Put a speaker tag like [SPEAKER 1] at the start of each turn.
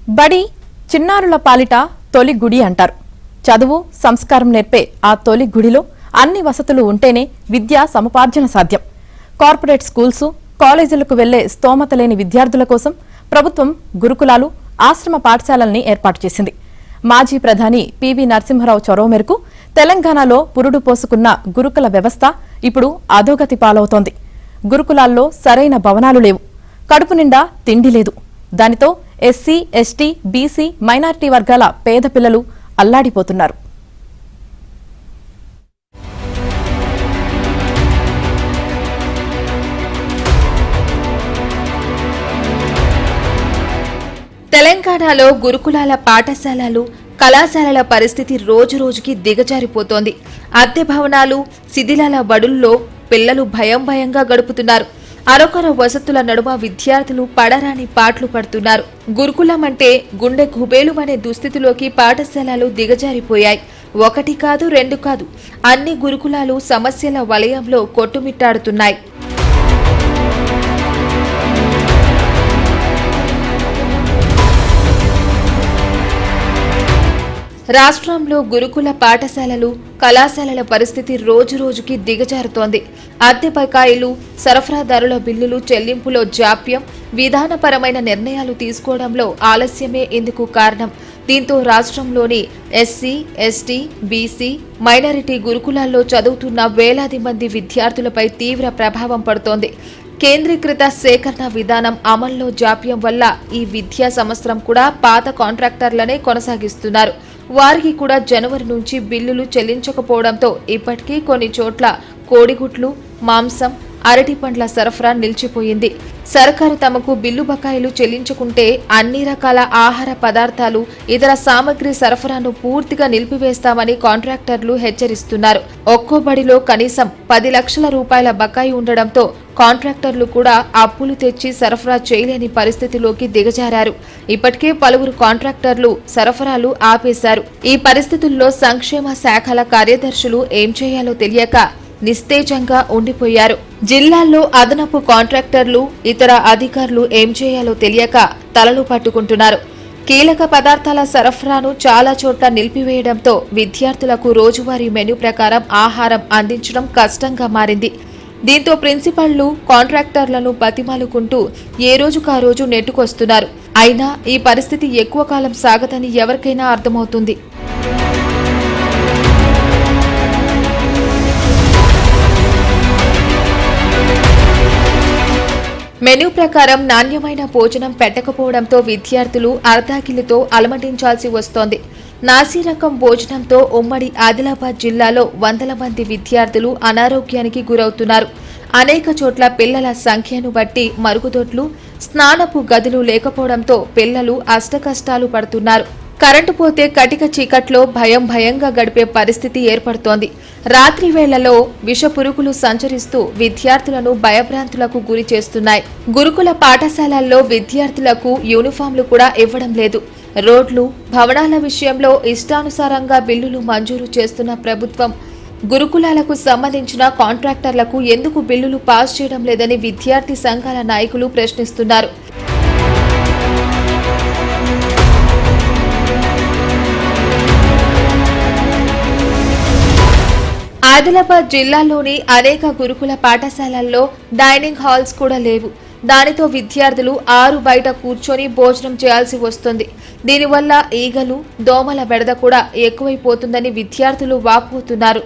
[SPEAKER 1] బడి చిన్నారుల పాలిట తొలి గుడి అంటారు. చదువు సంస్కారం నేర్పే ఆ తొలి గుడిలో అన్ని వసతులు ఉంటేనే విద్యా సముపార్జన సాధ్యం. కార్పొరేట్ స్కూల్స్, కాలేజీలకు వెళ్లే స్తోమత లేని విద్యార్థుల కోసం ప్రభుత్వం గురుకులాలు, ఆశ్రమ పాఠశాలల్ని ఏర్పాటు చేసింది. మాజీ ప్రధాని పివి నరసింహారావు చొరవ మేరకు తెలంగాణలో పురుడు పోసుకున్న గురుకుల వ్యవస్థ ఇప్పుడు అధోగతి పాలవుతోంది. గురుకులాల్లో సరైన భవనాలు లేవు, కడుపు నిండా తిండి లేదు. దానితో ఎస్సీ, ఎస్టీ, బీసీ, మైనారిటీ వర్గాల పేద పిల్లలు అల్లాడిపోతున్నారు.
[SPEAKER 2] తెలంగాణలో గురుకులాల పాఠశాలలు, కళాశాలల పరిస్థితి రోజురోజుకి దిగజారిపోతోంది. అద్దె భవనాలు, శిథిలాల బడుల్లో పిల్లలు భయంగా గడుపుతున్నారు. అరకొర వసతుల నడుమ విద్యార్థులు పడరాని పాట్లు పడుతున్నారు. గురుకులం అంటే గుండె గుబేలుమనే దుస్థితిలోకి పాఠశాలలు దిగజారిపోయాయి. ఒకటి కాదు, రెండు కాదు, అన్ని గురుకులాలు సమస్యల వలయంలో కొట్టుమిట్టాడుతున్నాయి. రాష్ట్రంలో గురుకుల పాఠశాలలు, కళాశాలల పరిస్థితి రోజురోజుకి దిగజారుతోంది. అద్దె బకాయిలు, సరఫరాదారుల బిల్లులు చెల్లింపులో జాప్యం, విధానపరమైన నిర్ణయాలు తీసుకోవడంలో ఆలస్యమే ఇందుకు కారణం. దీంతో రాష్ట్రంలోని ఎస్సీ, ఎస్టీ, బీసీ, మైనారిటీ గురుకులాల్లో చదువుతున్న వేలాది మంది విద్యార్థులపై తీవ్ర ప్రభావం పడుతోంది. కేంద్రీకృత సేకరణ విధానం అమల్లో జాప్యం వల్ల ఈ విద్యా సంవత్సరం కూడా పాత కాంట్రాక్టర్లనే కొనసాగిస్తున్నారు. వారికి కూడా జనవరి నుంచి బిల్లులు చెల్లించకపోవడంతో ఇప్పటికీ కొన్ని చోట్ల కోడిగుడ్లు, మాంసం, అరటి పండ్ల సరఫరా నిలిచిపోయింది. సర్కారు తమకు బిల్లు బకాయిలు చెల్లించుకుంటే అన్ని రకాల ఆహార పదార్థాలు, ఇతర సామగ్రి సరఫరాను పూర్తిగా నిలిపివేస్తామని కాంట్రాక్టర్లు హెచ్చరిస్తున్నారు. ఒక్కో బడిలో కనీసం 10 లక్షల రూపాయల బకాయి ఉండడంతో కాంట్రాక్టర్లు కూడా అప్పులు తెచ్చి సరఫరా చేయలేని పరిస్థితిలోకి దిగజారారు. ఇప్పటికే పలువురు కాంట్రాక్టర్లు సరఫరాలు ఆపేశారు. ఈ పరిస్థితుల్లో సంక్షేమ శాఖల కార్యదర్శులు ఏం చేయాలో తెలియక నిస్తేజంగా ఉండిపోయారు. జిల్లాల్లో అదనపు కాంట్రాక్టర్లు, ఇతర అధికారులు ఏం చేయాలో తెలియక తలలు పట్టుకుంటున్నారు. కీలక పదార్థాల సరఫరాను చాలా చోట్ల నిలిపివేయడంతో విద్యార్థులకు రోజువారీ మెనూ ప్రకారం ఆహారం అందించడం కష్టంగా మారింది. దీంతో ప్రిన్సిపళ్లు కాంట్రాక్టర్లను బతిమాలుకుంటూ ఏ రోజుకా రోజు నెట్టుకొస్తున్నారు. అయినా ఈ పరిస్థితి ఎక్కువ కాలం సాగదని ఎవరికైనా అర్థమవుతుంది. మెనూ ప్రకారం నాణ్యమైన భోజనం పెట్టకపోవడంతో విద్యార్థులు అర్ధాకిలితో అలమటించాల్సి వస్తోంది. నాసిరకం భోజనంతో ఉమ్మడి ఆదిలాబాద్ జిల్లాలో వందల మంది విద్యార్థులు అనారోగ్యానికి గురవుతున్నారు. అనేక చోట్ల పిల్లల సంఖ్యను బట్టి మరుగుదొడ్లు, స్నానపు గదులు లేకపోవడంతో పిల్లలు అష్టకష్టాలు పడుతున్నారు. కరెంటు పోతే కటిక చీకట్లో భయంగా గడిపే పరిస్థితి ఏర్పడుతోంది. రాత్రి వేళలో విషపురుగులు సంచరిస్తూ విద్యార్థులను భయభ్రాంతులకు గురి చేస్తున్నాయి. గురుకుల పాఠశాలల్లో విద్యార్థులకు యూనిఫామ్లు కూడా ఇవ్వడం లేదు. రోడ్లు, భవనాల విషయంలో ఇష్టానుసారంగా బిల్లులు మంజూరు చేస్తున్న ప్రభుత్వం గురుకులాలకు సంబంధించిన కాంట్రాక్టర్లకు ఎందుకు బిల్లులు పాస్ చేయడం లేదని విద్యార్థి సంఘాల నాయకులు ప్రశ్నిస్తున్నారు. ఆదిలాబాద్ జిల్లాలోని అనేక గురుకుల పాఠశాలల్లో డైనింగ్ హాల్స్ కూడా లేవు. దానితో విద్యార్థులు ఆరు బయట కూర్చొని భోజనం చేయాల్సి వస్తుంది. దీనివల్ల ఈగలు, దోమల బెడద కూడా ఎక్కువైపోతుందని విద్యార్థులు వాపోతున్నారు.